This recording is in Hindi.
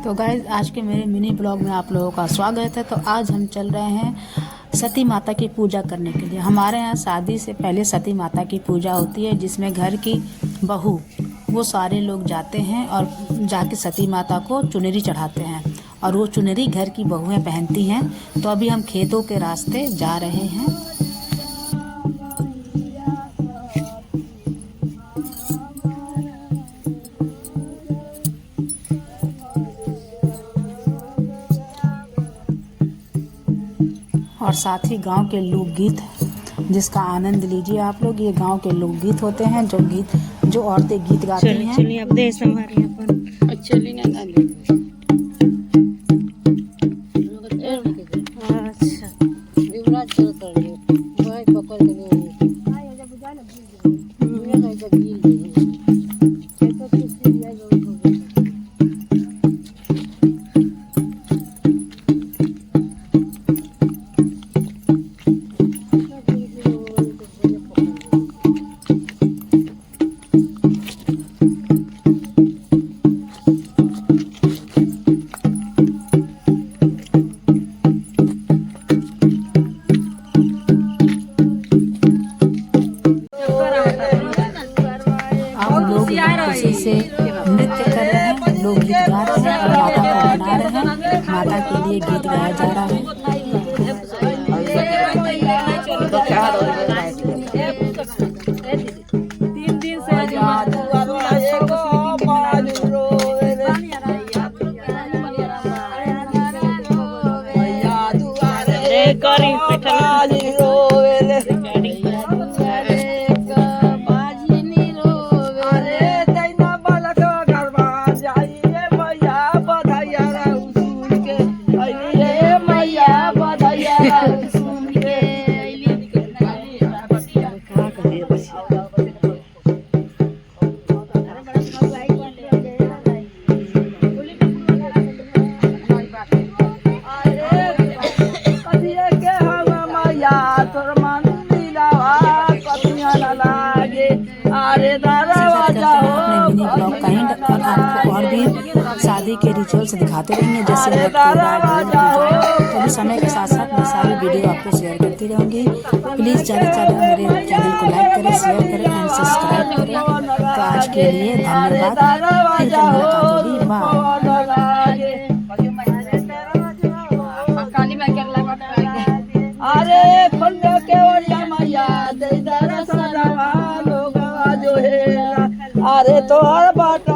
तो गाइस आज के मेरे मिनी ब्लॉग में आप लोगों का स्वागत है। तो आज हम चल रहे हैं सती माता की पूजा करने के लिए। हमारे यहाँ शादी से पहले सती माता की पूजा होती है, जिसमें घर की बहू वो सारे लोग जाते हैं और जाके सती माता को चुनरी चढ़ाते हैं और वो चुनरी घर की बहुएं पहनती हैं। तो अभी हम खेतों के रास्ते जा रहे हैं। और साथ ही गांव के लोकगीत जिसका आनंद लीजिए आप लोग। ये गांव के लोकगीत होते हैं जो औरतें गीत गाती हैं। चलिए अब देश हमारे अपन चलिए ना अच्छा विवराज चल कर ले भाई पकड़ के ले ये नहीं तो गिर गई ये तो किसी दिया जो खुशी से नृत्य कर रहे हैं, लोग गीत गा रहे हैं और माता को मना रहे हैं। माता के लिए गीत गाया जा रहा है। आपको और भी शादी के रिचुअल्स दिखाते रहेंगे, जैसे कभी समय के साथ साथ मैं सारी वीडियो आपको शेयर करती रहूँगी। प्लीज़ ज़्यादा से ज़्यादा मेरे चैनल को लाइक करें, शेयर करें एंड सब्सक्राइब करें। तो आज के लिए धन्यवाद। फिर कल अरे तो हर बात